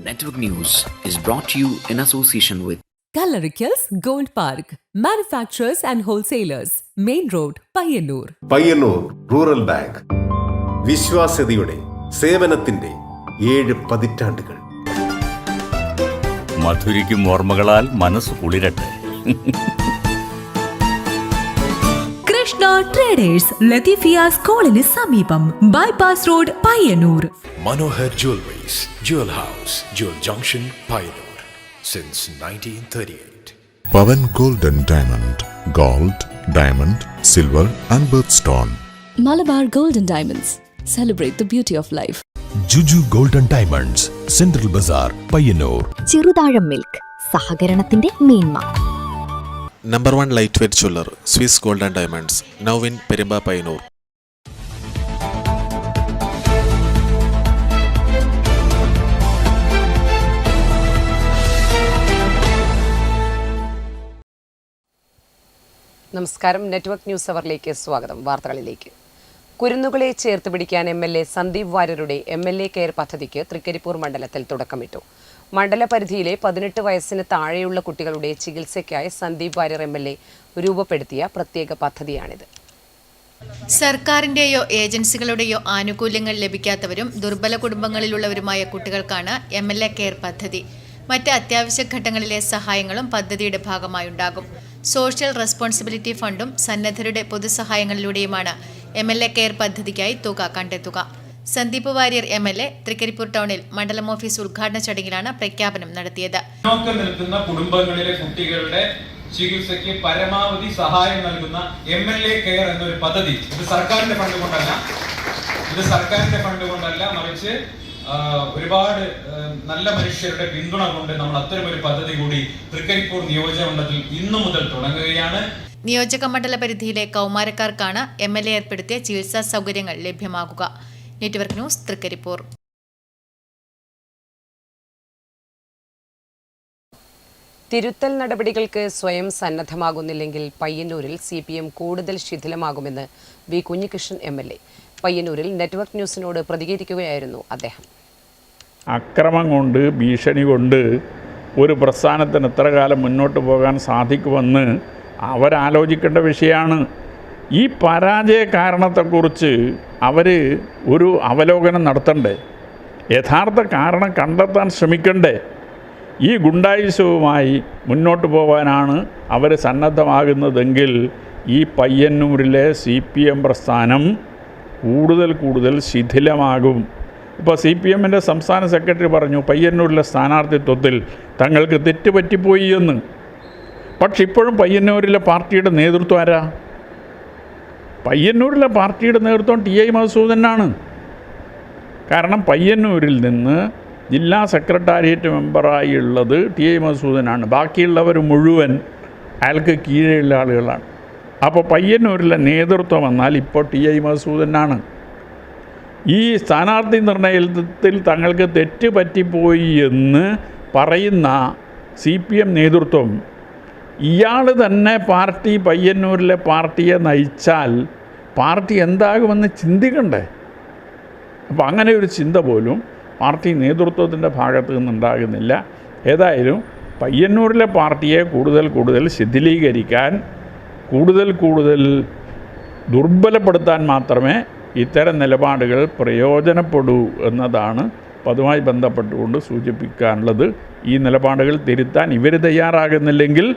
Network News is brought to you in association with Kalarikals Gold Park, manufacturers and wholesalers, Main Road, Payyannur. Payyannur rural bank വിശ്വാസ്യതയുടെ സേവനത്തിന്റെ 7 പതിറ്റാണ്ടുകൾ. മധുരിക്കും ഓർമ്മകളാൽ മനസ്സ് കുളിരട്ടെ. Krishna traders Latheefiya സ്കൂളിന് സമീപം, bypass road, Payyanur. Manohar Jewelries, Jewel House, Jewel Junction, Payyanur, since 1938. Pavan Golden Diamond, Gold, Diamond, Silver and Birthstone. Malabar Golden Diamonds, celebrate the beauty of life. Juju Golden Diamonds, Central Bazaar, Payyanur. Cheruthazham milk, സഹകരണത്തിന്റെ മേന്മ. Number 1 lightweight jeweler, Swiss Golden Diamonds, now in Perimba, Payyanur. നമസ്കാരം. Network news അവറിലേക്ക് സ്വാഗതം. വാർത്തകളിലേക്ക്. കുരുന്നുകളെ ചേർത്ത് പിടിക്കാൻ MLA Sandeep വാര്യരുടെ MLA care പദ്ധതിക്ക് തൃക്കരിപ്പൂർ മണ്ഡലത്തിൽ തുടക്കമിട്ടു. മണ്ഡലപരിധിയിലെ 18 വയസ്സിന് താഴെയുള്ള കുട്ടികളുടെ ചികിത്സയ്ക്കായി സന്ദീപ് വാര്യർ MLA രൂപപ്പെടുത്തിയ പ്രത്യേക പദ്ധതിയാണിത്. സർക്കാരിന്റെയോ ഏജൻസികളുടെയോ ആനുകൂല്യങ്ങൾ ലഭിക്കാത്തവരും ദുർബല കുടുംബങ്ങളിലുള്ളവരുമായ കുട്ടികൾക്കാണ് MLA കെയർ പദ്ധതി. മറ്റ് അത്യാവശ്യ ഘട്ടങ്ങളിലെ സഹായങ്ങളും പദ്ധതിയുടെ ഭാഗമായുണ്ടാകും. സോഷ്യൽ റെസ്പോൺസിബിലിറ്റി ഫണ്ടും സന്നദ്ധരുടെ പൊതുസഹായങ്ങളിലൂടെയുമാണ് MLA കെയർ പദ്ധതിക്കായി തുക കണ്ടെത്തുക. സന്ദീപ് വാര്യർ MLA തൃക്കരിപ്പൂർ ടൗണിൽ മണ്ഡലം ഓഫീസ് ഉദ്ഘാടന ചടങ്ങിലാണ് പ്രഖ്യാപനം നടത്തിയത്. പിന്നോക്കം നിൽക്കുന്ന കുടുംബങ്ങളിലെ കുട്ടികളുടെ ചികിത്സയ്ക്ക് പരമാവധി സഹായം നൽകുന്ന MLA കെയർ എന്നൊരു പദ്ധതി ഇത് സർക്കാരിന്റെ ഫണ്ട് കൊണ്ടല്ല, മറിച്ച് ഒരുപാട് നല്ല മനുഷ്യരുടെ പിന്തുണ കൊണ്ട് നമ്മൾ അത്തരമൊരു പദ്ധതി കൂടി തൃക്കരിപ്പൂർ നിയോജകമണ്ഡലത്തിൽ ഇന്നു മുതൽ തുടങ്ങുകയാണ്. നിയോജക മണ്ഡല പരിധിയിലെ കൗമാരക്കാർക്കാണ് MLA ഏർപ്പെടുത്തിയ ചികിത്സാ സൗകര്യങ്ങൾ ലഭ്യമാകുക. Network news, Thrikaripur. തിരുത്തൽ നടപടികൾക്ക് സ്വയം സന്നദ്ധമാകുന്നില്ലെങ്കിൽ പയ്യന്നൂരിൽ CPM കൂടുതൽ ശിഥിലമാകുമെന്ന് വി കുഞ്ഞികൃഷ്ണൻ MLA. പയ്യന്നൂരിൽ നെറ്റ്വർക്ക് ന്യൂസിനോട് പ്രതികരിക്കുകയായിരുന്നു അദ്ദേഹം. അക്രമം കൊണ്ട്, ഭീഷണി കൊണ്ട് ഒരു പ്രസ്ഥാനത്തിന് എത്ര കാലം മുന്നോട്ട് പോകാൻ സാധിക്കുമെന്ന് അവരാലോചിക്കേണ്ട വിഷയമാണ്. ഈ പരാജയ കാരണത്തെക്കുറിച്ച് അവർ ഒരു അവലോകനം നടത്തണ്ടേ? യഥാർത്ഥ കാരണം കണ്ടെത്താൻ ശ്രമിക്കണ്ടേ? ഈ ഗുണ്ടായുസവുമായി മുന്നോട്ട് പോകാനാണ് അവർ സന്നദ്ധമാകുന്നതെങ്കിൽ ഈ പയ്യന്നൂരിലെ CPM പ്രസ്ഥാനം കൂടുതൽ ശിഥിലമാകും. ഇപ്പോൾ CPMൻ്റെ സംസ്ഥാന സെക്രട്ടറി പറഞ്ഞു പയ്യന്നൂരിലെ സ്ഥാനാർത്ഥിത്വത്തിൽ തങ്ങൾക്ക് തെറ്റുപറ്റിപ്പോയി എന്ന്. പക്ഷെ ഇപ്പോഴും പയ്യന്നൂരിലെ പാർട്ടിയുടെ നേതൃത്വം ആരാ? പയ്യന്നൂരിലെ പാർട്ടിയുടെ നേതൃത്വം TI മധുസൂദനാണ്. കാരണം പയ്യന്നൂരിൽ നിന്ന് ജില്ലാ സെക്രട്ടേറിയറ്റ് മെമ്പറായി ഉള്ളത് TI മധുസൂദനാണ്. ബാക്കിയുള്ളവർ മുഴുവൻ അയാൾക്ക് കീഴെയുള്ള ആളുകളാണ്. അപ്പോൾ പയ്യന്നൂരിലെ നേതൃത്വം വന്നാൽ ഇപ്പോൾ TI മധുസൂദനാണ്. ഈ സ്ഥാനാർത്ഥി നിർണയത്തിൽ തങ്ങൾക്ക് തെറ്റ് പറ്റിപ്പോയി എന്ന് പറയുന്ന CPM നേതൃത്വം ഇയാൾ തന്നെ പയ്യന്നൂരിലെ പാർട്ടിയെ നയിച്ചാൽ പാർട്ടി എന്താകുമെന്ന് ചിന്തിക്കണ്ടേ? അപ്പോൾ അങ്ങനെ ഒരു ചിന്ത പോലും പാർട്ടി നേതൃത്വത്തിൻ്റെ ഭാഗത്ത് നിന്നുണ്ടാകുന്നില്ല. ഏതായാലും പയ്യന്നൂരിലെ പാർട്ടിയെ കൂടുതൽ ശിഥിലീകരിക്കാൻ, കൂടുതൽ ദുർബലപ്പെടുത്താൻ മാത്രമേ ഇത്തരം നിലപാടുകൾ പ്രയോജനപ്പെടൂ എന്നതാണ് അതുമായി ബന്ധപ്പെട്ടുകൊണ്ട് സൂചിപ്പിക്കാനുള്ളത്. ഈ നിലപാടുകൾ തിരുത്താൻ ഇവർ തയ്യാറാകുന്നില്ലെങ്കിൽ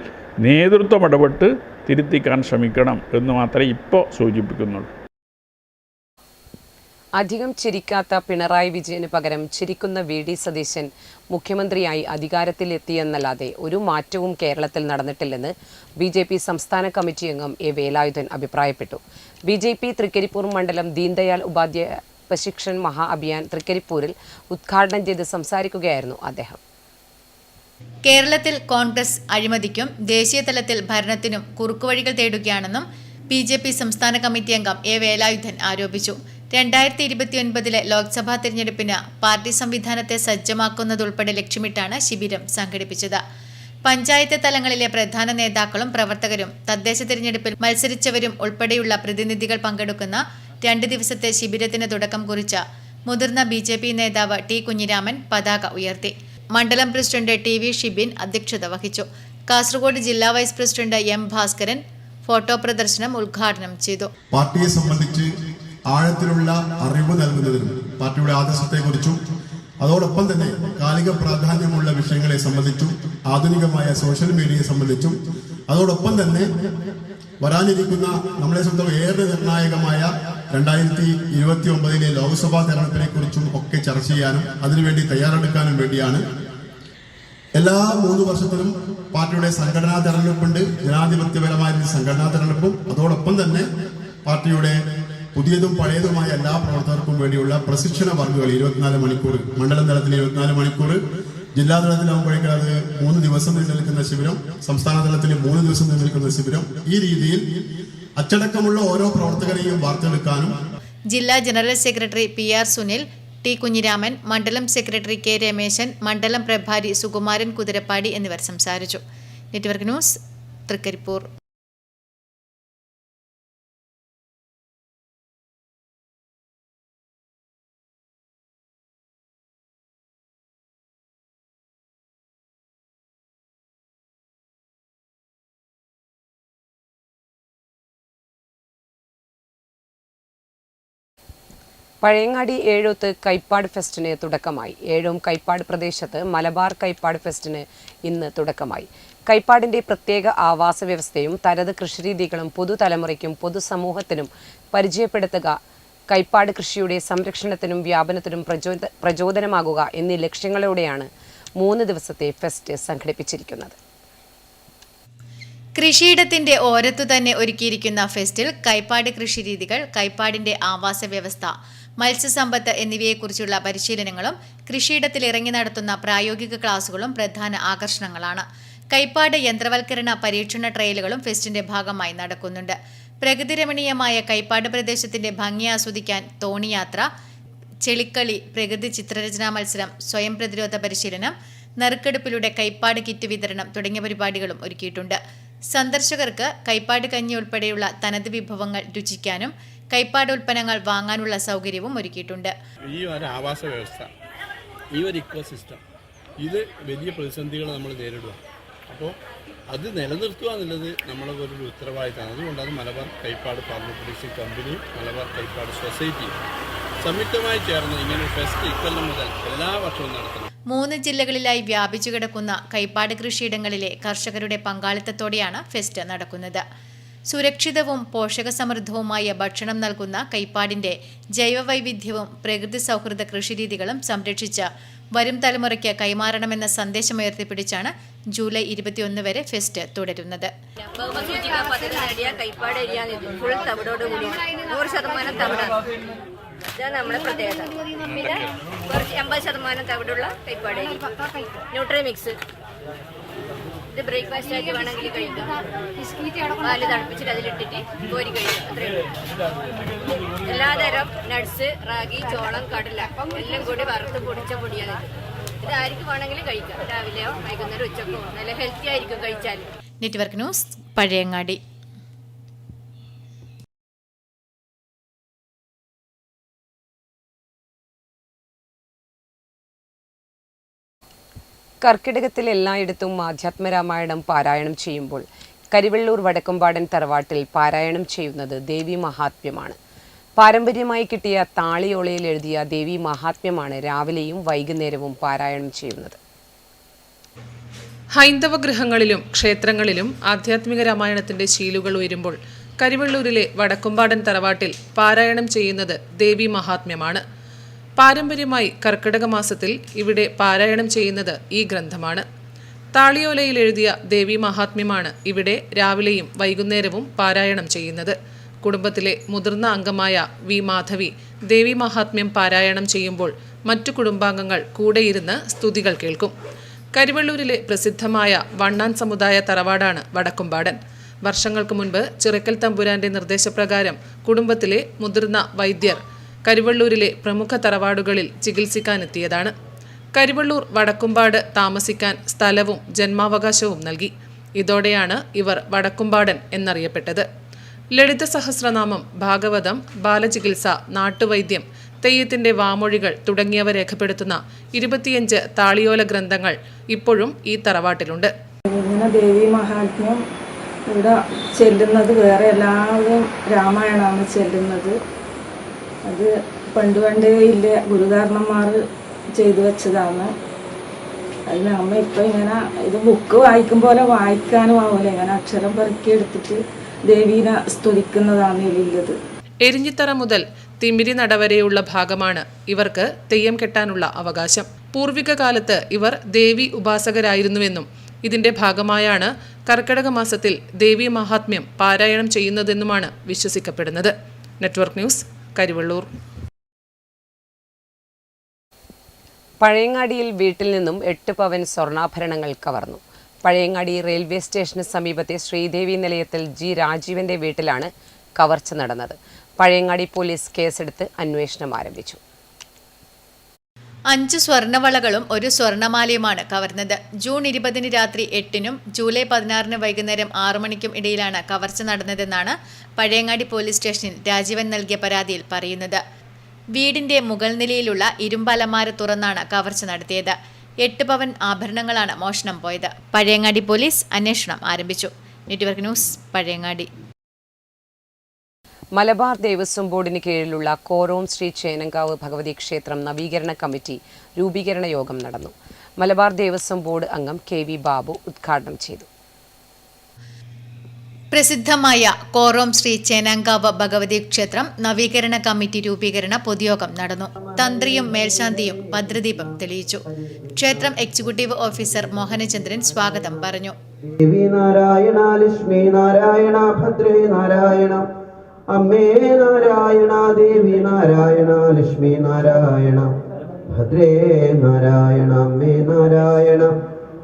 നേതൃത്വം ഇടപെട്ട് തിരുത്തിക്കാൻ ശ്രമിക്കണം എന്ന് മാത്രമേ ഇപ്പോൾ സൂചിപ്പിക്കുന്നുള്ളൂ. അധികം ചിരിക്കാത്ത പിണറായി വിജയന് പകരം ചിരിക്കുന്ന VD സതീശൻ മുഖ്യമന്ത്രിയായി അധികാരത്തിലെത്തിയെന്നല്ലാതെ ഒരു മാറ്റവും കേരളത്തിൽ നടന്നിട്ടില്ലെന്ന് BJP സംസ്ഥാന കമ്മിറ്റി അംഗം A. വേലായുധൻ അഭിപ്രായപ്പെട്ടു. BJP തൃക്കരിപ്പൂർ മണ്ഡലം ദീൻദയാൽ ഉപാധ്യായ പ്രശിക്ഷൺ മഹാ അഭിയാൻ തൃക്കരിപ്പൂരിൽ ഉദ്ഘാടനം ചെയ്ത് സംസാരിക്കുകയായിരുന്നു അദ്ദേഹം. കേരളത്തിൽ കോൺഗ്രസ് അഴിമതിക്കും ദേശീയ തലത്തിൽ ഭരണത്തിനും കുറുക്കുവഴികൾ തേടുകയാണെന്നും BJP സംസ്ഥാന കമ്മിറ്റി അംഗം A. വേലായുധൻ ആരോപിച്ചു. 2029 ലോക്സഭാ തിരഞ്ഞെടുപ്പിന് പാർട്ടി സംവിധാനത്തെ സജ്ജമാക്കുന്നതുൾപ്പെടെ ലക്ഷ്യമിട്ടാണ് ശിബിരം സംഘടിപ്പിച്ചത്. പഞ്ചായത്ത് തലങ്ങളിലെ പ്രധാന നേതാക്കളും പ്രവർത്തകരും തദ്ദേശ തിരഞ്ഞെടുപ്പിൽ മത്സരിച്ചവരും ഉൾപ്പെടെയുള്ള പ്രതിനിധികൾ പങ്കെടുക്കുന്ന 2 ദിവസത്തെ ശിബിരത്തിന് തുടക്കം കുറിച്ച മുതിർന്ന BJP നേതാവ് T. കുഞ്ഞിരാമൻ പതാക ഉയർത്തി. മണ്ഡലം പ്രസിഡന്റ് TV ഷിബിൻ അധ്യക്ഷത വഹിച്ചു. കാസർഗോഡ് ജില്ലാ vice president M Bhaskaran photo പ്രദർശനം ഉദ്ഘാടനം ചെയ്തു. പാർട്ടിയെ സംബന്ധിച്ച് ആഴത്തിലുള്ള അറിവ് നൽകുന്നതിനും പാർട്ടിയുടെ ആദർശത്തെക്കുറിച്ചും അതോടൊപ്പം തന്നെ കാലിക പ്രാധാന്യമുള്ള വിഷയങ്ങളെ സംബന്ധിച്ചും ആധുനികമായ സോഷ്യൽ മീഡിയയെ സംബന്ധിച്ചും അതോടൊപ്പം തന്നെ വരാനിരിക്കുന്ന നമ്മളെ സംബന്ധിച്ച് ഏറെ നിർണായകമായ 2029 ലോക്സഭാ തെരഞ്ഞെടുപ്പിനെ കുറിച്ചും ഒക്കെ ചർച്ച ചെയ്യാനും അതിനുവേണ്ടി തയ്യാറെടുക്കാനും വേണ്ടിയാണ്. എല്ലാ 3 വർഷത്തിലും പാർട്ടിയുടെ സംഘടനാ തെരഞ്ഞെടുപ്പുണ്ട്, ജനാധിപത്യപരമായ സംഘടനാ തെരഞ്ഞെടുപ്പും അതോടൊപ്പം തന്നെ പാർട്ടിയുടെ പുതിയതും പഴയതുമായ എല്ലാ പ്രവർത്തകർക്കും വേണ്ടിയുള്ള പ്രശിക്ഷണ വർക്കുകൾ 24 മണിക്കൂർ, മണ്ഡലം തലത്തിൽ 24 മണിക്കൂർ, ജില്ലാ തലത്തിലാകുമ്പോഴേക്കും അത് 3 ദിവസം നീണ്ടു നിൽക്കുന്ന ശിബിരം, സംസ്ഥാന തലത്തിൽ 3 ദിവസം നീണ്ടു നിൽക്കുന്ന ശിബിരം. ഈ രീതിയിൽ അച്ചടക്കമുള്ള ഓരോ പ്രവർത്തകരെയും വാർത്തെടുക്കാനും ജില്ലാ general secretary PR Sunil, T Kunhiraman, മണ്ഡലം സെക്രട്ടറി K രമേശൻ, മണ്ഡലം പ്രഭാരി സുകുമാരൻ കുതിരപ്പാടി എന്നിവർ സംസാരിച്ചു. Network news, Thrikaripur. പഴയങ്ങാടി ഏഴൂത്ത് കൈപ്പാട് ഫെസ്റ്റിന് തുടക്കമായി. ഏഴൂം കൈപ്പാട് പ്രദേശത്ത് മലബാർ കൈപ്പാട് ഫെസ്റ്റിന് ഇന്ന് തുടക്കമായി. കൈപ്പാടിന്റെ പ്രത്യേക ആവാസ വ്യവസ്ഥയും തനത് കൃഷിരീതികളും പുതുതലമുറയ്ക്കും പൊതുസമൂഹത്തിനും പരിചയപ്പെടുത്തുക, കൈപ്പാട് കൃഷിയുടെ സംരക്ഷണത്തിനും വ്യാപനത്തിനും പ്രചോദനമാകുക എന്നീ ലക്ഷ്യങ്ങളോടെയാണ് 3 ദിവസത്തെ ഫെസ്റ്റ് സംഘടിപ്പിച്ചിരിക്കുന്നത്. കൃഷിയിടത്തിന്റെ ഓരത്തു തന്നെ ഒരുക്കിയിരിക്കുന്ന ഫെസ്റ്റിൽ കൈപ്പാട് കൃഷിരീതികൾ, കൈപ്പാടിന്റെ ആവാസ വ്യവസ്ഥ, മത്സ്യസമ്പത്ത് എന്നിവയെക്കുറിച്ചുള്ള പരിശീലനങ്ങളും കൃഷിയിടത്തിൽ ഇറങ്ങി നടത്തുന്ന പ്രായോഗിക ക്ലാസുകളും പ്രധാന ആകർഷണങ്ങളാണ്. കൈപ്പാട് യന്ത്രവൽക്കരണ പരീക്ഷണ ട്രയലുകളും ഫെസ്റ്റിന്റെ ഭാഗമായി നടക്കുന്നുണ്ട്. പ്രകൃതിരമണീയമായ കൈപ്പാട് പ്രദേശത്തിന്റെ ഭംഗി ആസ്വദിക്കാൻ തോണിയാത്ര, ചെളിക്കളി, പ്രകൃതി ചിത്രരചനാ മത്സരം, സ്വയം പ്രതിരോധ പരിശീലനം, നറുക്കെടുപ്പിലൂടെ കൈപ്പാട് കിറ്റ് വിതരണം തുടങ്ങിയ പരിപാടികളും ഒരുക്കിയിട്ടുണ്ട്. സന്ദർശകർക്ക് കൈപ്പാട് കഞ്ഞി ഉൾപ്പെടെയുള്ള തനത് വിഭവങ്ങൾ രുചിക്കാനും കൈപ്പാട് ഉൽപ്പന്നങ്ങൾ വാങ്ങാനുള്ള സൗകര്യവും ഒരുക്കിയിട്ടുണ്ട്. ഈ ഒരു ആവാസ വ്യവസ്ഥ, ഈ ഒരു ഇക്കോസിസ്റ്റം, ഇത് വലിയ പ്രതിസന്ധികൾ നമ്മൾ നേരിടുക. അപ്പോൾ അത് നിലനിർത്തുക എന്നുള്ളത് നമ്മളെ ഒരു ഉത്തരവാദിത്തമാണ്. അതുകൊണ്ടാണ് മലബാർ കൈപ്പാട് ഫാർമർ പ്രൊഡ്യൂസിംഗ് കമ്പനിയും മലബാർ കൈപ്പാട് സൊസൈറ്റിയും സംയുക്തമായി ചേർന്ന് ഇങ്ങനെ ഫെസ്റ്റ് ഇക്കൊല്ലം മുതൽ എല്ലാ വർഷവും നടത്തുന്നു. 3 ജില്ലകളിലായി വ്യാപിച്ചു കിടക്കുന്ന കൈപ്പാട് കൃഷിയിടങ്ങളിലെ കർഷകരുടെ പങ്കാളിത്തത്തോടെയാണ് ഫെസ്റ്റ് നടക്കുന്നത്. സുരക്ഷിതവും പോഷകസമൃദ്ധവുമായ ഭക്ഷണം നൽകുന്ന കൈപ്പാടിന്റെ ജൈവവൈവിധ്യവും പ്രകൃതി സൗഹൃദ കൃഷിരീതികളും സംരക്ഷിച്ച് വരും തലമുറയ്ക്ക് കൈമാറണമെന്ന സന്ദേശമുയർത്തിപ്പിടിച്ചാണ് ജൂലൈ 21 വരെ ഫെസ്റ്റ് തുടരുന്നത്. ഇതാണ് നമ്മുടെ പ്രത്യേകത. പിന്നെ കുറച്ച് 80% തവിടുള്ള കൈപ്പാട്, ന്യൂട്രി മിക്സ്. ഇത് ബ്രേക്ക്ഫാസ്റ്റ് ആയിട്ട് വേണമെങ്കിൽ കഴിക്കാം. പാല് തിളപ്പിച്ചിട്ട് അതിലിട്ടിട്ട് കോരി കഴിക്കാം. അത്രയും എല്ലാതരം നട്ട്സ്, റാഗി, ചോളം, കടല എല്ലാം കൂടി വറുത്ത് പൊടിച്ച പൊടിയാണ്. ഇത് ആർക്ക് വേണമെങ്കിലും കഴിക്കാം. രാവിലെയോ വൈകുന്നേരം ഉച്ചക്കോ നല്ല ഹെൽത്തി ആയിരിക്കും കഴിച്ചാൽ. Network news, Pazhayangadi. കർക്കിടകത്തിൽ എല്ലായിടത്തും ആധ്യാത്മരാമായണം പാരായണം ചെയ്യുമ്പോൾ കരിവെള്ളൂർ വടക്കുംപാടൻ തറവാട്ടിൽ പാരായണം ചെയ്യുന്നത് ദേവി മഹാത്മ്യമാണ്. പാരമ്പര്യമായി കിട്ടിയ താളിയോളയിൽ എഴുതിയ ദേവി മഹാത്മ്യമാണ് രാവിലെയും വൈകുന്നേരവും പാരായണം ചെയ്യുന്നത്. ഹൈന്ദവ ഗൃഹങ്ങളിലും ക്ഷേത്രങ്ങളിലും ആധ്യാത്മിക രാമായണത്തിന്റെ ശീലുകൾ ഉയരുമ്പോൾ കരിവെള്ളൂരിലെ വടക്കുംപാടൻ തറവാട്ടിൽ പാരായണം ചെയ്യുന്നത് ദേവി മഹാത്മ്യമാണ്. പാരമ്പര്യമായി കർക്കിടക മാസത്തിൽ ഇവിടെ പാരായണം ചെയ്യുന്നത് ഈ ഗ്രന്ഥമാണ്. താളിയോലയിൽ എഴുതിയ ദേവി മഹാത്മ്യമാണ് ഇവിടെ രാവിലെയും വൈകുന്നേരവും പാരായണം ചെയ്യുന്നത്. കുടുംബത്തിലെ മുതിർന്ന അംഗമായ വി മാധവി ദേവി മഹാത്മ്യം പാരായണം ചെയ്യുമ്പോൾ മറ്റു കുടുംബാംഗങ്ങൾ കൂടെയിരുന്ന് സ്തുതികൾ കേൾക്കും. കരിവെള്ളൂരിലെ പ്രസിദ്ധമായ വണ്ണാൻ സമുദായ തറവാടാണ് വടക്കുംപാടൻ. വർഷങ്ങൾക്ക് മുൻപ് ചിറക്കൽ തമ്പുരാന്റെ നിർദ്ദേശപ്രകാരം കുടുംബത്തിലെ മുതിർന്ന വൈദ്യർ കരിവെള്ളൂരിലെ പ്രമുഖ തറവാടുകളിൽ ചികിത്സിക്കാനെത്തിയതാണ്. കരിവെള്ളൂർ വടക്കുംപാട് താമസിക്കാൻ സ്ഥലവും ജന്മാവകാശവും നൽകി. ഇതോടെയാണ് ഇവർ വടക്കുംപാടൻ എന്നറിയപ്പെട്ടത്. ലളിത സഹസ്രനാമം, ഭാഗവതം, ബാലചികിത്സ, നാട്ടുവൈദ്യം, തെയ്യത്തിന്റെ വാമൊഴികൾ തുടങ്ങിയവ രേഖപ്പെടുത്തുന്ന 25 താളിയോല ഗ്രന്ഥങ്ങൾ ഇപ്പോഴും ഈ തറവാട്ടിലുണ്ട്. ഇങ്ങനെ ദേവി മഹാത്മ്യം ഇവിടെ ചെല്ലുന്നത് വേറെ എല്ലാവരും രാമായണമാണ് ചെല്ലുന്നത്. അത് പണ്ടേ ഇല്ല, ഗുരുകാരണന്മാർ ചെയ്തു വെച്ചതാണ്. അതിന് അമ്മ ഇപ്പം ഇങ്ങനെ ഇത് ബുക്ക് വായിക്കും പോലെ വായിക്കാനും ആവില്ല, ഇങ്ങനെ അക്ഷരം പെറുക്കി എടുത്തിട്ട് ദേവീനെ സ്തുതിക്കുന്നതാണ് ഇതിലുള്ളത്. എരിഞ്ഞിത്തറ മുതൽ തിമിരി നടവരെയുള്ള ഭാഗമാണ് ഇവർക്ക് തെയ്യം കെട്ടാനുള്ള അവകാശം. പൂർവിക കാലത്ത് ഇവർ ദേവി ഉപാസകരായിരുന്നുവെന്നും ഇതിന്റെ ഭാഗമായാണ് കർക്കിടക മാസത്തിൽ ദേവി മഹാത്മ്യം പാരായണം ചെയ്യുന്നതെന്നുമാണ് വിശ്വസിക്കപ്പെടുന്നത്. Network news, Karivellur. പഴയങ്ങാടിയിൽ വീട്ടിൽ നിന്നും 8 പവൻ സ്വർണ്ണാഭരണങ്ങൾ കവർന്നു. പഴയങ്ങാടി റെയിൽവേ സ്റ്റേഷന് സമീപത്തെ ശ്രീദേവി നിലയത്തിൽ ജി രാജീവന്റെ വീട്ടിലാണ് കവർച്ച നടന്നത്. പഴയങ്ങാടി പോലീസ് കേസെടുത്ത് അന്വേഷണം ആരംഭിച്ചു. 5 സ്വർണ്ണവളകളും 1 സ്വർണ്ണമാലയുമാണ് കവർന്നത്. ജൂൺ 20 രാത്രി 8-നും ജൂലൈ 16 വൈകുന്നേരം 6 മണിക്കും ഇടയിലാണ് കവർച്ച നടന്നതെന്നാണ് പഴയങ്ങാടി പോലീസ് സ്റ്റേഷനിൽ രാജീവൻ നൽകിയ പരാതിയിൽ പറയുന്നത്. വീടിന്റെ മുകൾ നിലയിലുള്ള ഇരുമ്പലമാര തുറന്നാണ് കവർച്ച നടത്തിയത്. 8 പവൻ ആഭരണങ്ങളാണ് മോഷണം പോയത്. പഴയങ്ങാടി പോലീസ് അന്വേഷണം ആരംഭിച്ചു. Network news, Pazhayangadi. മലബാർ ദേവസ്വം ബോർഡിന് കീഴിലുള്ള കോറോം ശ്രീ ചേനങ്കാവ് ഭഗവതി ക്ഷേത്രം നവീകരണ കമ്മിറ്റി രൂപീകരണ യോഗം നടന്നു. മലബാർ ദേവസ്വം ബോർഡ് അംഗം KV ബാബു ഉദ്ഘാടനം ചെയ്തു. പ്രസിദ്ധമായ കോറോം ശ്രീ ചേനാങ്കാവ് ഭഗവതി ക്ഷേത്രം നവീകരണ കമ്മിറ്റി രൂപീകരണ പൊതുയോഗം നടന്നു. തന്ത്രിയും മേൽശാന്തിയും ഭദ്രദീപം തെളിയിച്ചു. ക്ഷേത്രം എക്സിക്യൂട്ടീവ് ഓഫീസർ മോഹനചന്ദ്രൻ സ്വാഗതം പറഞ്ഞു. ദേവി നാരായണ, ലക്ഷ്മി നാരായണ, ഭദ്രേ നാരായണ, അമ്മേ നാരായണ, ദേവി നാരായണ, ലക്ഷ്മി നാരായണ, ഭദ്രേ നാരായണ, അമ്മേ നാരായണ,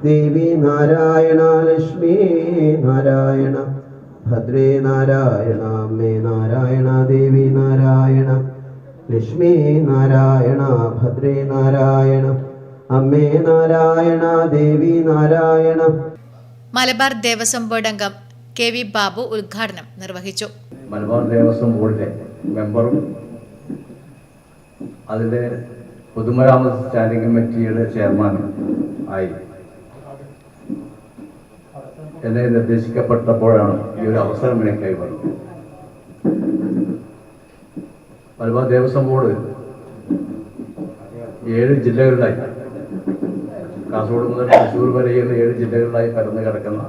ദേവി നാരായണ, ലക്ഷ്മി നാരായണ, ഭദ്രേ നാരായണ, അമ്മേ നാരായണ, ദേവി നാരായണ, ലക്ഷ്മി നാരായണ, ഭദ്രേ നാരായണ, അമ്മേ നാരായണ, ദേവി നാരായണ. മലബാർ ദേവസ്വം ബോർഡ് അംഗം KV ബാബു ഉദ്ഘാടനം നിർവഹിച്ചു. മലബാർ ദേവസ്വം ബോർഡിലെ മെമ്പറും അതിൻ്റെ പൊതുമരാമത്ത് സ്റ്റാൻഡിംഗ് കമ്മിറ്റിയുടെ ചെയർമാനും ആയി എന്നെ നിർദ്ദേശിക്കപ്പെട്ടപ്പോഴാണ് ഈ ഒരു അവസരം എനിക്ക് കൈവന്നത്. മലബാർ ദേവസ്വം ബോർഡ് 7 ജില്ലകളിലായി, കാസർഗോഡ് മുതൽ തൃശ്ശൂർ വരെയുള്ള 7 ജില്ലകളിലായി പരന്നു കിടക്കുന്ന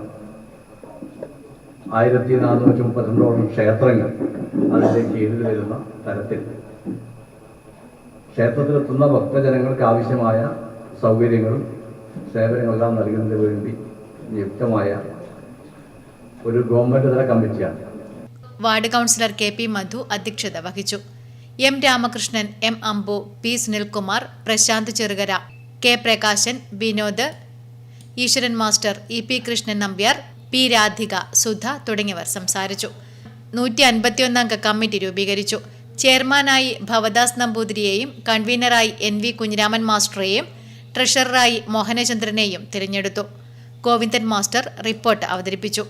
1432 ക്ഷേത്രങ്ങൾ അതിൻ്റെ കീഴിൽ വരുന്ന തരത്തിൽ ക്ഷേത്രത്തിലെത്തുന്ന ഭക്തജനങ്ങൾക്ക് ആവശ്യമായ സൗകര്യങ്ങളും സേവനങ്ങളെല്ലാം നൽകുന്നതിന് വേണ്ടി നിയുക്തമായ ഒരു ഗവൺമെന്റ് തല കമ്മിറ്റിയാണ്. വാർഡ് കൗൺസിലർ KP മധു അധ്യക്ഷത വഹിച്ചു. M Ramakrishnan, M Ambu, P Sunilkumar, Prashant Cherukara, K Prakashan, Vinod, ഈശ്വരൻ master, EP Krishnan Nambiar, P Radhika, Sudha തുടങ്ങിയവർ സംസാരിച്ചു. 151 അംഗ കമ്മിറ്റി രൂപീകരിച്ചു. ചെയർമാനായി ഭവദാസ് നമ്പൂതിരിയെയും കൺവീനറായി NV കുഞ്ഞിരാമൻ മാസ്റ്ററെയും ട്രഷററായി മോഹനചന്ദ്രനെയും തിരഞ്ഞെടുത്തു. ഗോവിന്ദൻ മാസ്റ്റർ റിപ്പോർട്ട് അവതരിപ്പിച്ചു.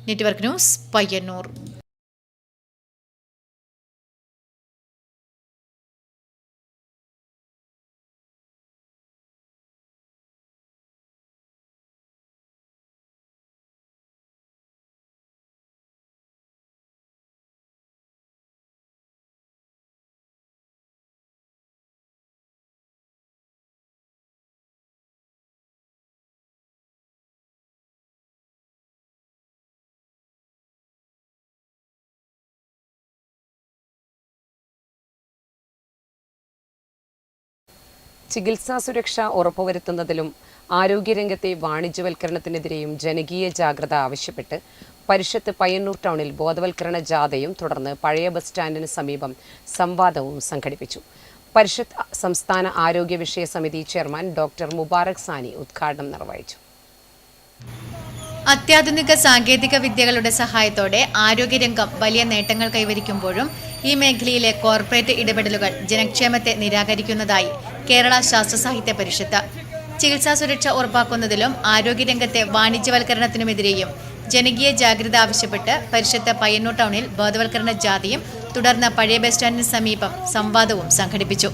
Network news, Payyanur. ചികിത്സാ സുരക്ഷ ഉറപ്പുവരുത്തുന്നതിലും ആരോഗ്യരംഗത്തെ വാണിജ്യവൽക്കരണത്തിനെതിരെയും ജനകീയ ജാഗ്രത ആവശ്യപ്പെട്ട് പരിഷത്ത് പയ്യന്നൂർ ടൗണിൽ ബോധവൽക്കരണ ജാഥയും തുടർന്ന് പഴയ ബസ് സ്റ്റാൻഡിന് സമീപം സംവാദവും സംഘടിപ്പിച്ചു. പരിഷത്ത് സംസ്ഥാന ആരോഗ്യ വിഷയ സമിതി ചെയർമാൻ ഡോക്ടർ മുബാറക് സാനി ഉദ്ഘാടനം നിർവഹിച്ചു. അത്യാധുനിക സാങ്കേതിക വിദ്യകളുടെ സഹായത്തോടെ ആരോഗ്യരംഗം വലിയ നേട്ടങ്ങൾ കൈവരിക്കുമ്പോഴും ഈ മേഖലയിലെ കോർപ്പറേറ്റ് ഇടപെടലുകൾ ജനക്ഷേമത്തെ നിരാകരിക്കുന്നതായി കേരള ശാസ്ത്ര സാഹിത്യ പരിഷത്ത്. ചികിത്സാ സുരക്ഷ ഉറപ്പാക്കുന്നതിലും ആരോഗ്യരംഗത്തെ വാണിജ്യവൽക്കരണത്തിനുമെതിരെയും ജനകീയ ജാഗ്രത ആവശ്യപ്പെട്ട് പരിഷത്ത് പയ്യന്നൂർ ടൗണിൽ ബോധവൽക്കരണ ജാഥയും തുടർന്ന് പഴയ ബസ് സ്റ്റാൻഡിന് സമീപം സംവാദവും സംഘടിപ്പിച്ചു.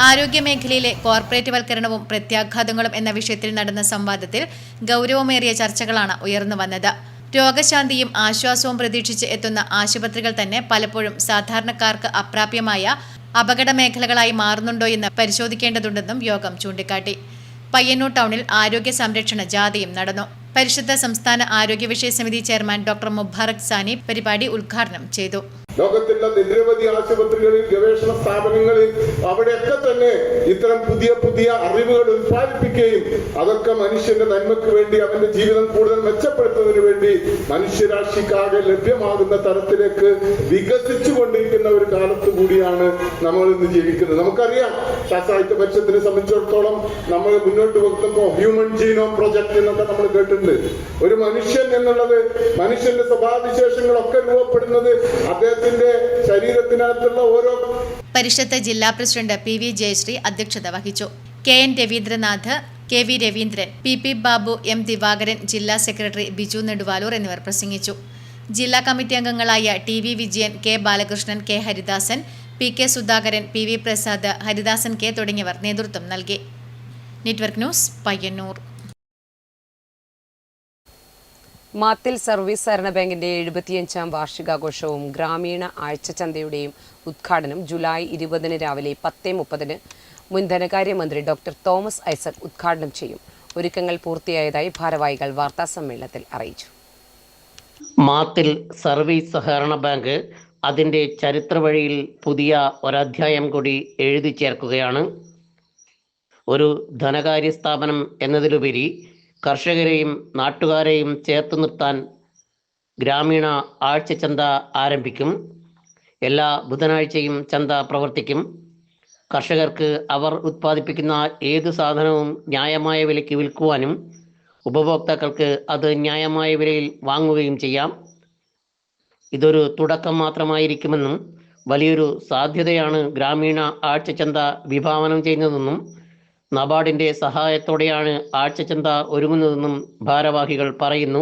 ആരോഗ്യമേഖലയിലെ കോർപ്പറേറ്റ് വൽക്കരണവും പ്രത്യാഘാതങ്ങളും എന്ന വിഷയത്തിൽ നടന്ന സംവാദത്തിൽ ഗൗരവമേറിയ ചർച്ചകളാണ് ഉയർന്നു വന്നത്. രോഗശാന്തിയും ആശ്വാസവും പ്രതീക്ഷിച്ച് എത്തുന്ന ആശുപത്രികൾ തന്നെ പലപ്പോഴും സാധാരണക്കാർക്ക് അപ്രാപ്യമായ അപകട മേഖലകളായി മാറുന്നുണ്ടോ എന്ന് പരിശോധിക്കേണ്ടതുണ്ടെന്നും യോഗം ചൂണ്ടിക്കാട്ടി. പയ്യന്നൂർ ടൗണിൽ ആരോഗ്യ സംരക്ഷണ ജാഥയും നടന്നു. പരിശുദ്ധ സംസ്ഥാന ആരോഗ്യ വിഷയ സമിതി ചെയർമാൻ ഡോക്ടർ മുബാറക് സാനി പരിപാടി ഉദ്ഘാടനം ചെയ്തു. ലോകത്തിലുള്ള നിരവധി ആശുപത്രികളിൽ, ഗവേഷണ സ്ഥാപനങ്ങളിൽ അവിടെയൊക്കെ തന്നെ ഇത്തരം പുതിയ പുതിയ അറിവുകൾ ഉത്പാദിപ്പിക്കുകയും അതൊക്കെ മനുഷ്യന്റെ നന്മയ്ക്ക് വേണ്ടി, അവന്റെ ജീവിതം കൂടുതൽ മെച്ചപ്പെടുത്തുന്നതിന് വേണ്ടി മനുഷ്യരാശിക്കാകെ ലഭ്യമാകുന്ന തരത്തിലേക്ക് വികസിച്ചുകൊണ്ടിരിക്കുന്ന ഒരു കാലത്ത് കൂടിയാണ് നമ്മൾ ഇന്ന് ജീവിക്കുന്നത്. നമുക്കറിയാം, ശാസ്ത്രായുധ പരിഷത്തിനെ സംബന്ധിച്ചിടത്തോളം നമ്മൾ മുന്നോട്ട് വെക്കുമ്പോൾ ഹ്യൂമൻ ജീനോം പ്രൊജക്ട് എന്നൊക്കെ നമ്മൾ കേട്ടിട്ടുണ്ട്. ഒരു മനുഷ്യൻ എന്നുള്ളത്, മനുഷ്യന്റെ സ്വഭാവവിശേഷങ്ങളൊക്കെ രൂപപ്പെടുന്നത് അദ്ദേഹത്തിന്റെ ശരീരത്തിനകത്തുള്ള ഓരോ. പരിഷത്ത് ജില്ലാ പ്രസിഡന്റ് പി വി ജയശ്രീ അധ്യക്ഷത വഹിച്ചു. K N. Raveendranath, K V. Raveendran, P Babu, M Divakaran, ജില്ലാ സെക്രട്ടറി ബിജു നെടുവാലൂർ എന്നിവർ പ്രസംഗിച്ചു. ജില്ലാ കമ്മിറ്റി അംഗങ്ങളായ T V. Vijayan, K. Balakrishnan, K. Haridasan, P K. Sudhakaran, P V. Prasad, Haridasan K തുടങ്ങിയവർ നേതൃത്വം നൽകി. Network news, Payyannur. Mathil service സഹകരണ ബാങ്കിന്റെ 75ാം വാർഷികാഘോഷവും ഗ്രാമീണ ആഴ്ചച്ചന്തയുടെയും ഉദ്ഘാടനം ജൂലൈ 20 രാവിലെ 10:30 മുൻ ധനകാര്യമന്ത്രി ഡോക്ടർ തോമസ് ഐസക് ഉദ്ഘാടനം ചെയ്യും. ഒരുക്കങ്ങൾ പൂർത്തിയായതായി ഭാരവാഹികൾ വാർത്താസമ്മേളനത്തിൽ അറിയിച്ചു. മാത്തിൽ സർവീസ് സഹകരണ ബാങ്ക് അതിൻ്റെ ചരിത്ര വഴിയിൽ പുതിയ ഒരധ്യായം കൂടി എഴുതി ചേർക്കുകയാണ്. ഒരു ധനകാര്യ സ്ഥാപനം എന്നതിലുപരി കർഷകരെയും നാട്ടുകാരെയും ചേർത്ത് നിർത്താൻ ഗ്രാമീണ ആഴ്ചച്ചന്ത ആരംഭിക്കും. എല്ലാ ബുധനാഴ്ചയും ചന്ത പ്രവർത്തിക്കും. കർഷകർക്ക് അവർ ഉത്പാദിപ്പിക്കുന്ന ഏതു സാധനവും ന്യായമായ വിലയ്ക്ക് വിൽക്കുവാനും ഉപഭോക്താക്കൾക്ക് അത് ന്യായമായ വിലയിൽ വാങ്ങുകയും ചെയ്യാം. ഇതൊരു തുടക്കം മാത്രമായിരിക്കുമെന്നും വലിയൊരു സാധ്യതയാണ് ഗ്രാമീണ ആഴ്ചച്ചന്ത വിഭാവനം ചെയ്യുന്നതെന്നും നബാർഡിൻ്റെ സഹായത്തോടെയാണ് ആഴ്ചച്ചന്ത ഒരുങ്ങുന്നതെന്നും ഭാരവാഹികൾ പറയുന്നു.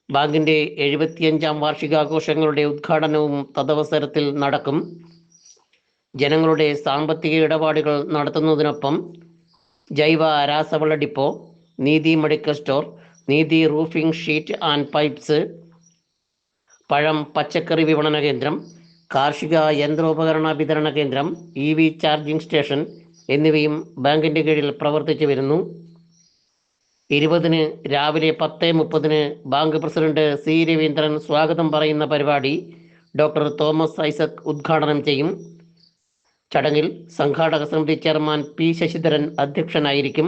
ബാങ്കിൻ്റെ 75ാം വാർഷികാഘോഷങ്ങളുടെ ഉദ്ഘാടനവും തദവസരത്തിൽ നടക്കും. ജനങ്ങളുടെ സാമ്പത്തിക ഇടപാടുകൾ നടത്തുന്നതിനൊപ്പം ജൈവ രാസവള ഡിപ്പോ, നീതി മെഡിക്കൽ സ്റ്റോർ, നീതി റൂഫിംഗ് ഷീറ്റ് ആൻഡ് പൈപ്സ്, പഴം പച്ചക്കറി വിപണന കേന്ദ്രം, കാർഷിക യന്ത്രോപകരണ വിതരണ കേന്ദ്രം, EV ചാർജിംഗ് സ്റ്റേഷൻ എന്നിവയും ബാങ്കിൻ്റെ കീഴിൽ പ്രവർത്തിച്ചു വരുന്നു. 20 രാവിലെ 10:30 ബാങ്ക് പ്രസിഡന്റ് സി രവീന്ദ്രൻ സ്വാഗതം പറയുന്ന പരിപാടി ഡോക്ടർ തോമസ് ഐസക് ഉദ്ഘാടനം ചെയ്യും. ചടങ്ങിൽ സംഘാടക സമിതി ചെയർമാൻ പി ശശിധരൻ അധ്യക്ഷനായിരിക്കും.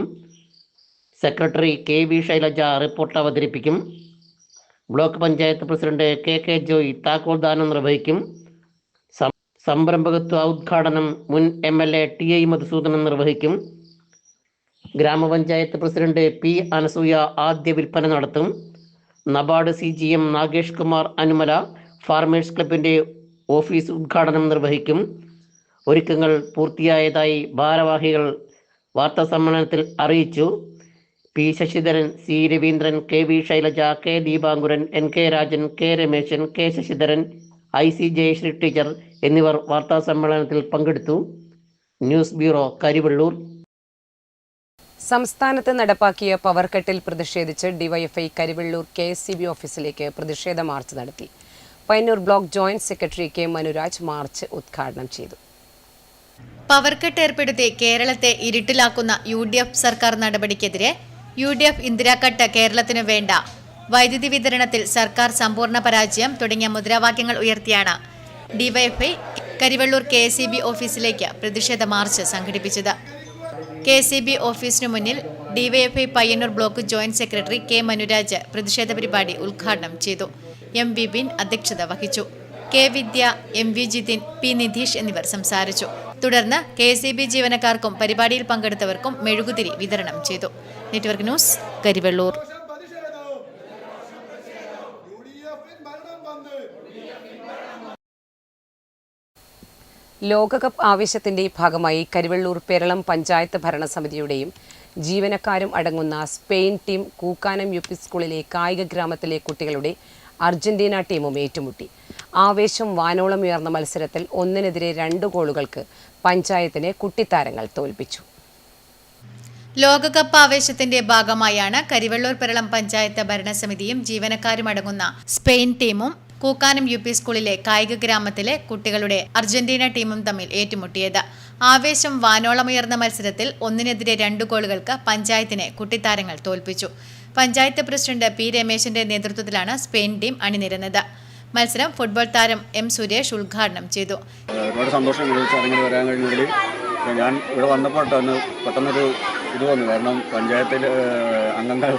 സെക്രട്ടറി കെ.വി. ശൈലജ റിപ്പോർട്ട് അവതരിപ്പിക്കും. Block panchayat president K Joy താക്കോൽദാനം നിർവഹിക്കും. സംരംഭകത്വ ഉദ്ഘാടനം മുൻ MLA ടി.ഐ. മധുസൂദനൻ നിർവഹിക്കും. ഗ്രാമപഞ്ചായത്ത് പ്രസിഡന്റ് പി അനസൂയ ആദ്യ വിൽപ്പന നടത്തും. NABARD CGM Nagesh Kumar Anumala farmers ക്ലബിൻ്റെ ഓഫീസ് ഉദ്ഘാടനം നിർവഹിക്കും. ഒരുക്കങ്ങൾ പൂർത്തിയായതായി ഭാരവാഹികൾ വാർത്താസമ്മേളനത്തിൽ അറിയിച്ചു. P Sasidharan, C Raveendran, K V. Shailaja, K. Deepankuran, N.K. Rajan, K. Rameshan, K. Sasidharan, IC Jayasree teacher എന്നിവർ വാർത്താസമ്മേളനത്തിൽ പങ്കെടുത്തു. News bureau, Karivellur. സംസ്ഥാനത്ത് നടപ്പാക്കിയ പവർ കട്ടിൽ പ്രതിഷേധിച്ച് ഡിവൈഎഫ്ഐ കരിവെള്ളൂർ KSCB ഓഫീസിലേക്ക് പ്രതിഷേധ മാർച്ച് നടത്തി. Payyanur block joint secretary K. Manuraj March ഉദ്ഘാടനം ചെയ്തു. പവർ കട്ട് ഏർപ്പെടുത്തി കേരളത്തെ ഇരുട്ടിലാക്കുന്ന UDF സർക്കാർ നടപടിക്കെതിരെ UDF ഇന്ദിരാക്കട്ട് കേരളത്തിനു വേണ്ട, വൈദ്യുതി വിതരണത്തിൽ സർക്കാർ സമ്പൂർണ്ണ പരാജയം തുടങ്ങിയ മുദ്രാവാക്യങ്ങൾ ഉയർത്തിയാണ് ഡിവൈഎഫ്ഐ കരിവെള്ളൂർ KSCB ഓഫീസിലേക്ക് പ്രതിഷേധ മാർച്ച് സംഘടിപ്പിച്ചത്. KSCB ഓഫീസിനു മുന്നിൽ DYFI Payyanur block joint secretary K. Manuraj പ്രതിഷേധ പരിപാടി ഉദ്ഘാടനം ചെയ്തു. M. വിപിൻ അധ്യക്ഷത വഹിച്ചു. K. വിദ്യ, MV ജിതിൻ, P. നിധീഷ് എന്നിവർ സംസാരിച്ചു. തുടർന്ന് KSCB ജീവനക്കാർക്കും പരിപാടിയിൽ പങ്കെടുത്തവർക്കും മെഴുകുതിരി വിതരണം ചെയ്തു. Network news, Karivellur. ലോകകപ്പ് ആവേശത്തിന്റെ ഭാഗമായി കരിവെള്ളൂർ പെരളം പഞ്ചായത്ത് ഭരണസമിതിയുടെയും ജീവനക്കാരും അടങ്ങുന്ന സ്പെയിൻ ടീം കൂക്കാനം UP സ്കൂളിലെ കായിക ഗ്രാമത്തിലെ കുട്ടികളുടെ അർജന്റീന ടീമും ഏറ്റുമുട്ടി. ആവേശം വാനോളമുയർന്ന മത്സരത്തിൽ 1-2 ഗോളുകൾക്ക് പഞ്ചായത്തിനെ കുട്ടിത്താരങ്ങൾ തോൽപ്പിച്ചു. ലോകകപ്പ് ആവേശത്തിന്റെ ഭാഗമായാണ് കരിവെള്ളൂർ പെരളം പഞ്ചായത്ത് ഭരണസമിതിയും ജീവനക്കാരും അടങ്ങുന്ന സ്പെയിൻ ടീമും കൂക്കാനം UP സ്കൂളിലെ കായിക ഗ്രാമത്തിലെ കുട്ടികളുടെ അർജന്റീന ടീമും തമ്മിൽ ഏറ്റുമുട്ടിയത്. ആവേശം വാനോളമുയർന്ന മത്സരത്തിൽ 1-2 ഗോളുകൾക്ക് പഞ്ചായത്തിനെ കുട്ടിത്താരങ്ങൾ തോൽപ്പിച്ചു. Panchayat president P. രമേശിന്റെ നേതൃത്വത്തിലാണ് സ്പെയിൻ ടീം അണിനിരന്നത്. മത്സരം ഫുട്ബോൾ താരം M. സുരേഷ് ഉദ്ഘാടനം ചെയ്തു. ഒരുപാട് സന്തോഷം ചടങ്ങിന് വരാൻ കഴിഞ്ഞതിൽ ഞാൻ ഇവിടെ വന്നപ്പോൾ പെട്ടെന്നൊരു ഇത് വന്നു. കാരണം പഞ്ചായത്തിലെ അംഗങ്ങൾ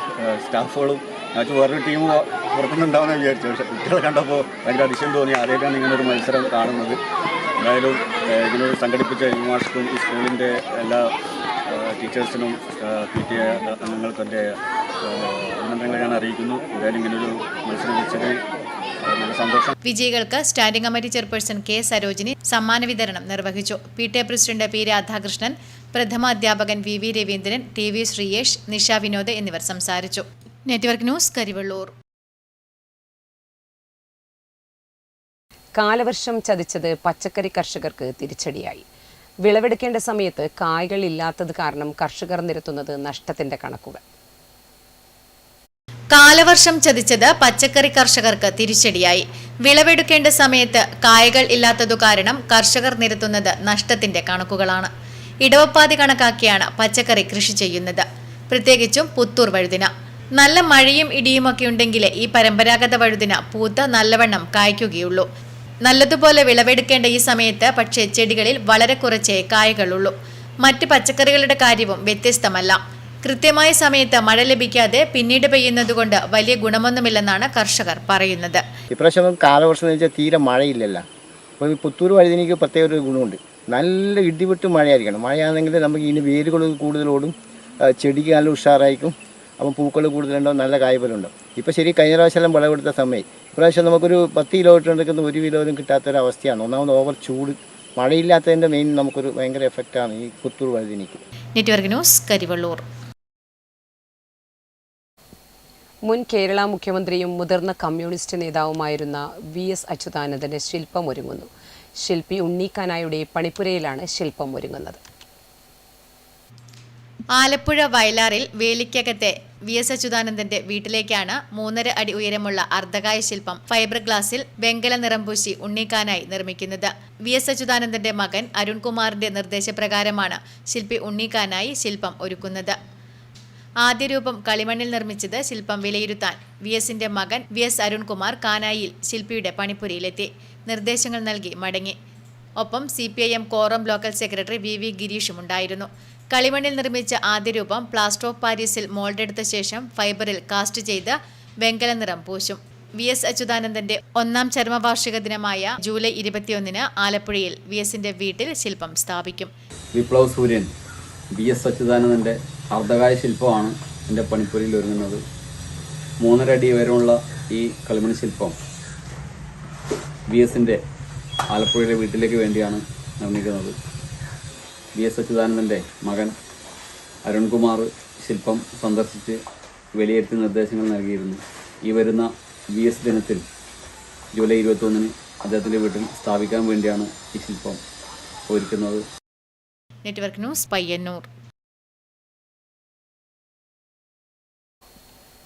സ്റ്റാഫുകളും ഞാൻ വേറൊരു ടീം പുറത്തുനിന്നുണ്ടാവുമെന്ന് വിചാരിച്ചു. പക്ഷേ കുട്ടികളെ കണ്ടപ്പോൾ ഭയങ്കര അതിശയം തോന്നി. ആദ്യമായിട്ടാണ് ഇങ്ങനൊരു മത്സരം കാണുന്നത്. എന്തായാലും ഇതിന് സംഘടിപ്പിച്ച യുമാഷ്ക്കും ഈ സ്കൂളിൻ്റെ എല്ലാ ടീച്ചേഴ്സിനും PTA അംഗങ്ങൾക്കും എൻ്റെ അഭിനന്ദനങ്ങൾ ഞാൻ അറിയിക്കുന്നു. എന്തായാലും ഇങ്ങനൊരു മത്സരം വെച്ചതിൽ സന്തോഷം. വിജയികൾക്ക് standing committee chairperson K. Sarojini സമ്മാന വിതരണം നിർവഹിച്ചു. PTA president P. രാധാകൃഷ്ണൻ, പ്രഥമ അധ്യാപകൻ VV രവീന്ദ്രൻ, TV ശ്രീയേഷ്, നിഷ വിനോദ് എന്നിവർ സംസാരിച്ചു. Network news, Karivellur. കാലവർഷം ചതിച്ചത് പച്ചക്കറി കർഷകർക്ക് തിരിച്ചടിയായി. വിളവെടുക്കേണ്ട സമയത്ത് കായ്കൾ ഇല്ലാത്തത് കാരണം കർഷകർ നിരത്തുന്നത് നഷ്ടത്തിന്റെ കണക്കുകൾ. കാലവർഷം ചതിച്ചത് പച്ചക്കറി കർഷകർക്ക് തിരിച്ചടിയായി. വിളവെടുക്കേണ്ട സമയത്ത് കായകൾ ഇല്ലാത്തതു കാരണം കർഷകർ നിരത്തുന്നത് നഷ്ടത്തിന്റെ കണക്കുകളാണ്. ഇടവപ്പാതി കണക്കാക്കിയാണ് പച്ചക്കറി കൃഷി ചെയ്യുന്നത്. പ്രത്യേകിച്ചും പുത്തൂർ വഴുതിന. നല്ല മഴയും ഇടിയുമൊക്കെ ഉണ്ടെങ്കിലേ ഈ പരമ്പരാഗത വഴുതിന പൂത്ത് നല്ലവണ്ണം കായ്ക്കുകയുള്ളൂ. നല്ലതുപോലെ വിളവെടുക്കേണ്ട ഈ സമയത്ത് പക്ഷേ ചെടികളിൽ വളരെ കുറച്ചേ കായകളുള്ളൂ. മറ്റ് പച്ചക്കറികളുടെ കാര്യവും വ്യത്യസ്തമല്ല. കൃത്യമായ സമയത്ത് മഴ ലഭിക്കാതെ പിന്നീട് പെയ്യുന്നതുകൊണ്ട് വലിയ ഗുണമൊന്നുമില്ലെന്നാണ് കർഷകർ പറയുന്നത്. ഇപ്രാവശ്യം കാലവർഷം എന്ന് വെച്ചാൽ തീരെ മഴയില്ലല്ലോ. അപ്പോൾ ഈ പുത്തൂർ വഴുതിനിക്ക് പ്രത്യേക ഒരു ഗുണമുണ്ട്. നല്ല ഇടിവിട്ട് മഴയായിരിക്കണം. മഴയാണെങ്കിൽ നമുക്ക് ഇതിന് വേരുകൾ കൂടുതലോടും, ചെടിക്ക് നല്ല ഉഷാറായിരിക്കും. അപ്പം പൂക്കൾ കൂടുതലുണ്ടാവും, നല്ല കായ്ഫലമുണ്ടാവും. ഇപ്പോൾ ശരി കഴിഞ്ഞ പ്രാവശ്യം വിളവെടുത്ത സമയം ഇപ്രാവശ്യം നമുക്കൊരു 10 കിലോ ഇട്ടെടുക്കുന്ന 1 കിലോനും കിട്ടാത്തൊരവസ്ഥയാണ്. ഒന്നാമത് ഓവർ ചൂട്, മഴയില്ലാത്തതിൻ്റെ മെയിൻ നമുക്കൊരു ഭയങ്കര എഫക്റ്റാണ് ഈ പുത്തൂർ വഴുതിനിക്ക്. Network news, Karivellur. മുൻ കേരള മുഖ്യമന്ത്രിയും മുതിർന്ന കമ്മ്യൂണിസ്റ്റ് നേതാവുമായിരുന്ന VS അച്യുതാനന്ദന്റെ ശില്പം ഒരുങ്ങുന്നു. ശില്പി ഉണ്ണിക്കാനായുടെ പണിപ്പുരയിലാണ് ശില്പം ഒരുങ്ങുന്നത്. ആലപ്പുഴ വയലാറിൽ വേലിക്കകത്തെ VS അച്യുതാനന്ദന്റെ വീട്ടിലേക്കാണ് 3.5 അടി ഉയരമുള്ള അർദ്ധകായ ശില്പം ഫൈബർ ഗ്ലാസിൽ വെങ്കല നിറം പൂശി ഉണ്ണിക്കാനായി നിർമ്മിക്കുന്നത്. VS അച്യുതാനന്ദന്റെ മകൻ അരുൺകുമാറിന്റെ നിർദ്ദേശപ്രകാരമാണ് ശില്പി ഉണ്ണിക്കാനായി ശില്പം ഒരുക്കുന്നത്. ആദ്യ രൂപം കളിമണ്ണിൽ നിർമ്മിച്ചത് ശില്പം വിലയിരുത്താൻ VSന്റെ മകൻ VS അരുൺകുമാർ കാനായിൽ ശില്പിയുടെ പണിപ്പുരയിലെത്തി നിർദ്ദേശങ്ങൾ നൽകി മടങ്ങി. ഒപ്പം CPIM quorum local secretary VV ഗിരീഷും ഉണ്ടായിരുന്നു. കളിമണ്ണിൽ നിർമ്മിച്ച ആദ്യ രൂപം പ്ലാസ്റ്റർ ഓഫ് പാരീസിൽ മോൾഡ് എടുത്ത ശേഷം ഫൈബറിൽ കാസ്റ്റ് ചെയ്ത് വെങ്കല നിറം പൂശും. VS അച്യുതാനന്ദന്റെ 1ാം ചരമവാർഷിക ദിനമായ ജൂലൈ 21-ന് ആലപ്പുഴയിൽ VSന്റെ വീട്ടിൽ ശില്പം സ്ഥാപിക്കും. വിപ്ലവ് സൂര്യൻ VS അച്യുതാനന്ദന്റെ അർദ്ധകായ ശില്പമാണ് എൻ്റെ പണിപ്പുരയിൽ ഒരുങ്ങുന്നത്. 3.5 അടി ഉയരമുള്ള ഈ കളിമൺ ശില്പം VSന്റെ ആലപ്പുഴയിലെ വീട്ടിലേക്ക് വേണ്ടിയാണ് നിർമ്മിക്കുന്നത്. VS അച്യുതാനന്ദൻ്റെ മകൻ അരുൺകുമാർ ശില്പം സന്ദർശിച്ച് വിലയിരുത്തി നിർദ്ദേശങ്ങൾ നൽകിയിരുന്നു. ഈ വരുന്ന VS ദിനത്തിൽ ജൂലൈ 21-ന് അദ്ദേഹത്തിൻ്റെ വീട്ടിൽ സ്ഥാപിക്കാൻ വേണ്ടിയാണ് ഈ ശില്പം ഒരുക്കുന്നത്. Network news, Payyanur.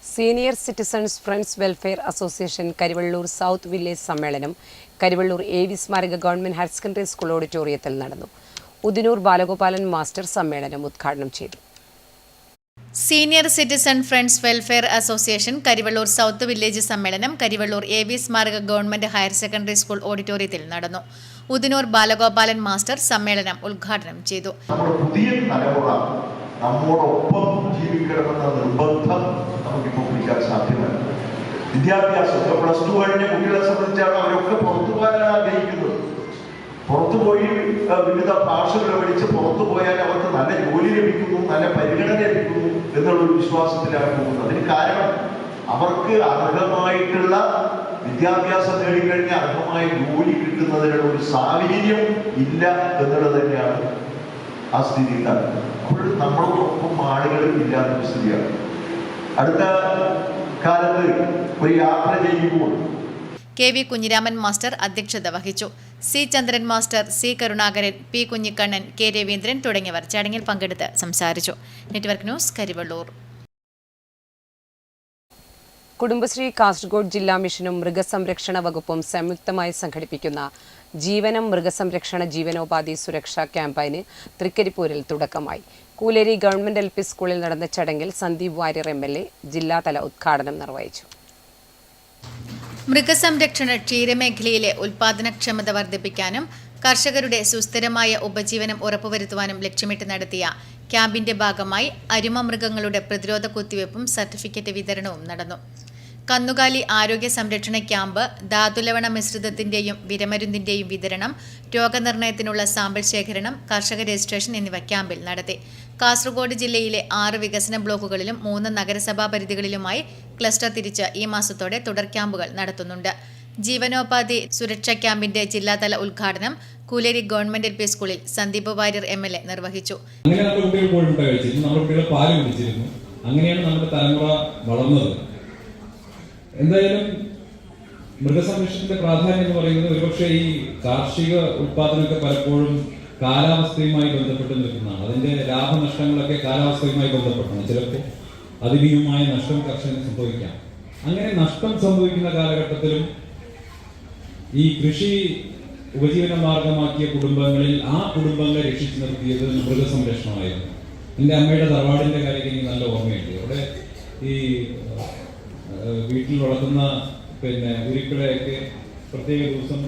Senior citizens friends welfare association Karivellur south village സമ്മേളനം കരിവെള്ളൂർ AV സ്മാരക ഗവൺമെന്റ് ഹയർ സെക്കൻഡറി സ്കൂൾ ഓഡിറ്റോറിയത്തിൽ നടന്നു. ഉദിനൂർ ബാലഗോപാലൻ മാസ്റ്റർ സമ്മേളനം ഉദ്ഘാടനം ചെയ്തു. Senior citizen friends welfare association Karivellur south village സമ്മേളനം കരിവെള്ളൂർ AV സ്മാരക ഗവൺമെന്റ് ഹയർ സെക്കൻഡറി സ്കൂൾ ഓഡിറ്റോറിയത്തിൽ നടന്നു. ഉദിനൂർ ബാലഗോപാലൻ മാസ്റ്റർ സമ്മേളനം ഉദ്ഘാടനം ചെയ്തു. നമ്മോടൊപ്പം ജീവിക്കണമെന്ന നിർബന്ധം നമുക്കിപ്പോൾ പിടിക്കാൻ സാധ്യമല്ല. വിദ്യാഭ്യാസം +2 കഴിഞ്ഞ കുട്ടികളെ സംബന്ധിച്ചാണ് അവരൊക്കെ പുറത്തു പോകാനാണ് ആഗ്രഹിക്കുന്നത്. പുറത്തുപോയി വിവിധ ഭാഷകൾ പഠിച്ച് പുറത്തു പോയാൽ അവർക്ക് നല്ല ജോലി ലഭിക്കുന്നു, നല്ല പരിഗണന ലഭിക്കുന്നു എന്നുള്ളൊരു വിശ്വാസത്തിലാണ് പോകുന്നത്. അതിന് കാരണം അവർക്ക് അർഹമായിട്ടുള്ള വിദ്യാഭ്യാസം നേടിക്കഴിഞ്ഞാൽ അർഹമായ ജോലി കിട്ടുന്നതിനുള്ള ഒരു സാഹചര്യം ഇല്ല എന്നുള്ളത് തന്നെയാണ് ആ സ്ഥിതി ഉണ്ടാകുന്നത്. അപ്പോൾ നമ്മളോടൊപ്പം ആളുകൾ ഇല്ലാത്തൊരു സ്ഥിതിയാണ്. അടുത്ത കാലത്ത് ഒരു യാത്ര ചെയ്യുമ്പോൾ KV കുഞ്ഞിരാമൻ മാസ്റ്റർ അധ്യക്ഷത വഹിച്ചു. C Chandran master, C Karunakaran, P Kunhikannan, K Raveendran തുടങ്ങിയവർ ചടങ്ങിൽ പങ്കെടുത്ത് സംസാരിച്ചു. Network news, Karivellur. കുടുംബശ്രീ കാസർഗോഡ് ജില്ലാ മിഷനും മൃഗസംരക്ഷണ വകുപ്പും സംയുക്തമായി സംഘടിപ്പിക്കുന്ന ജീവനം മൃഗസംരക്ഷണ ജീവനോപാധി സുരക്ഷാ ക്യാമ്പയിന് തൃക്കരിപ്പൂരിൽ തുടക്കമായി. കൂലേരി ഗവൺമെന്റ് LP സ്കൂളിൽ നടന്ന ചടങ്ങിൽ സന്ദീപ് വാര്യർ MLA ജില്ലാതല ഉദ്ഘാടനം നിർവഹിച്ചു. മൃഗസംരക്ഷണ ക്ഷീരമേഖലയിലെ ഉൽപാദനക്ഷമത വർദ്ധിപ്പിക്കാനും കർഷകരുടെ സുസ്ഥിരമായ ഉപജീവനം ഉറപ്പുവരുത്തുവാനും ലക്ഷ്യമിട്ട് നടത്തിയ ക്യാമ്പിന്റെ ഭാഗമായി അരുമ മൃഗങ്ങളുടെ പ്രതിരോധ കുത്തിവയ്പും സർട്ടിഫിക്കറ്റ് വിതരണവും നടന്നു. കന്നുകാലി ആരോഗ്യ സംരക്ഷണ ക്യാമ്പ്, ധാതുലവണ മിശ്രിതത്തിന്റെയും വിരമരുന്നിന്റെയും വിതരണം, രോഗനിർണയത്തിനുള്ള സാമ്പിൾ ശേഖരണം, കർഷക രജിസ്ട്രേഷൻ എന്നിവ ക്യാമ്പിൽ നടത്തി. കാസർഗോഡ് ജില്ലയിലെ 6 വികസന ബ്ലോക്കുകളിലും 3 നഗരസഭാ പരിധികളിലുമായി ക്ലസ്റ്റർ തിരിച്ച് ഈ മാസത്തോടെ തുടർ ക്യാമ്പുകൾ നടത്തുന്നുണ്ട്. ജീവനോപാധി സുരക്ഷാ ക്യാമ്പിന്റെ ജില്ലാതല ഉദ്ഘാടനം കൂലേരി ഗവൺമെന്റ് LP സ്കൂളിൽ സന്ദീപ് വാര്യർ MLA നിർവഹിച്ചു. അങ്ങനെയാണ് നമ്മുടെ തലമുറ വളർന്നത്. എന്തായാലും മൃഗസംരക്ഷണത്തിന്റെ പ്രാധാന്യം എന്ന് പറയുന്നത് ഒരുപക്ഷെ ഈ കാർഷിക ഉത്പാദനമൊക്കെ പലപ്പോഴും കാലാവസ്ഥയുമായി ബന്ധപ്പെട്ട് നിൽക്കുന്നതാണ്. അതിന്റെ ലാഭനഷ്ടങ്ങളൊക്കെ കാലാവസ്ഥയുമായി ബന്ധപ്പെട്ടാണ്. ചിലപ്പോൾ അതിഭീമമായ നഷ്ടം കർഷകന് സംഭവിക്കാം. അങ്ങനെ നഷ്ടം സംഭവിക്കുന്ന കാലഘട്ടത്തിലും ഈ കൃഷി ഉപജീവന മാർഗമാക്കിയ കുടുംബങ്ങളിൽ ആ കുടുംബങ്ങളെ രക്ഷിച്ചു നിർത്തിയത് മൃഗസംരക്ഷണമായിരുന്നു. എൻ്റെ അമ്മയുടെ തറവാടിന്റെ കാര്യം എനിക്ക് നല്ല ഓർമ്മയുണ്ട്. അവിടെ ഈ വീട്ടിൽ വളർത്തുന്ന ഉരുക്കളെയൊക്കെ പ്രത്യേക ദിവസം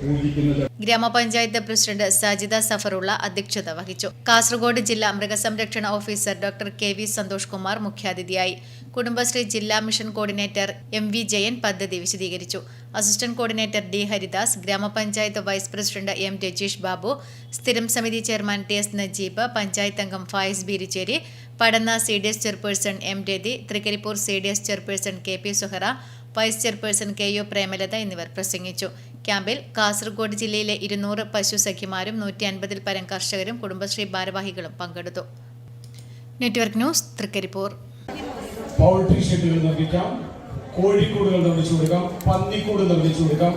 പൂജിക്കുന്നത്. ഗ്രാമപഞ്ചായത്ത് പ്രസിഡന്റ് സജിത സഫറുള്ള അധ്യക്ഷത വഹിച്ചു. കാസർഗോഡ് ജില്ലാ മൃഗസംരക്ഷണ officer doctor KV Santhosh Kumar മുഖ്യാതിഥിയായി. കുടുംബശ്രീ ജില്ലാ മിഷൻ കോർഡിനേറ്റർ MV ജയൻ പദ്ധതി വിശദീകരിച്ചു. അസിസ്റ്റന്റ് കോർഡിനേറ്റർ D ഹരിദാസ്, ഗ്രാമപഞ്ചായത്ത് vice president M Rajeesh Babu, സ്ഥിരം സമിതി ചെയർമാൻ TS നജീബ്, പഞ്ചായത്ത് അംഗം Fayis Beericheri, Padanna CDS chairperson M Rathi, Thrikaripur CDS chairperson KP Suhara, vice chairperson KU Premalatha എന്നിവർ പ്രസംഗിച്ചു. ക്യാമ്പിൽ കാസർഗോഡ് ജില്ലയിലെ 200 പശു സഖിമാരും 150-ൽ പരം കർഷകരും കുടുംബശ്രീ ഭാരവാഹികളും പങ്കെടുത്തു. Network news, Thrikaripur. പൗൾട്രി ഷെഡുകൾ നിർമ്മിക്കാം, കോഴിക്കൂടുകൾ നിർമ്മിച്ചു കൊടുക്കാം, പന്നിക്കൂട് നിർമ്മിച്ചു കൊടുക്കാം.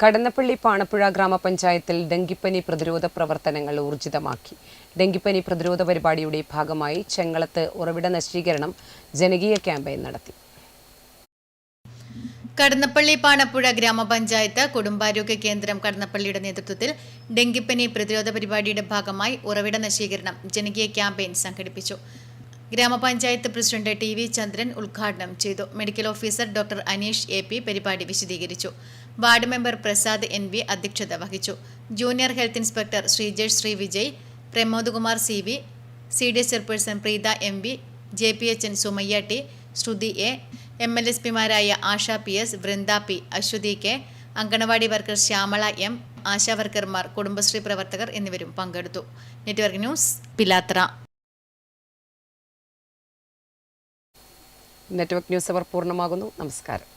കടന്നപ്പള്ളി പാണപ്പുഴ ഗ്രാമപഞ്ചായത്തിൽ ഡെങ്കിപ്പനി പ്രതിരോധ പ്രവർത്തനങ്ങൾ ഊർജിതമാക്കി. ഡെങ്കിപ്പനി പ്രതിരോധ പരിപാടിയുടെ ഭാഗമായി ചെങ്ങളത്ത് ഉറവിട നശീകരണം ജനകീയ ക്യാമ്പയിൻ നടത്തി. കടന്നപ്പള്ളി പാണപ്പുഴ ഗ്രാമപഞ്ചായത്ത് കുടുംബാരോഗ്യ കേന്ദ്രം കടന്നപ്പള്ളിയുടെ നേതൃത്വത്തിൽ ഡെങ്കിപ്പനി പ്രതിരോധ പരിപാടിയുടെ ഭാഗമായി ഉറവിട നശീകരണം ജനകീയ ക്യാമ്പയിൻ സംഘടിപ്പിച്ചു. ഗ്രാമപഞ്ചായത്ത് പ്രസിഡന്റ് TV ചന്ദ്രൻ ഉദ്ഘാടനം ചെയ്തു. Medical officer doctor Aneesh AP പരിപാടി വിശദീകരിച്ചു. വാർഡ് മെമ്പർ പ്രസാദ് NV അധ്യക്ഷത വഹിച്ചു. Junior health inspector Sreejesh Sree Vijay, Pramod Kumar CV, CDS chairperson Preetha MV, JPHN Sumayya T, Sruthi A, MLSPമാരായ Asha PS, Vrinda P, Aswathy K, anganwadi worker Shyamala M, ASHA വർക്കർമാർ, കുടുംബശ്രീ പ്രവർത്തകർ എന്നിവരും പങ്കെടുത്തു. Network news, Pilathara. Network news അവർ പൂർണ്ണമാകുന്നു. നമസ്കാരം.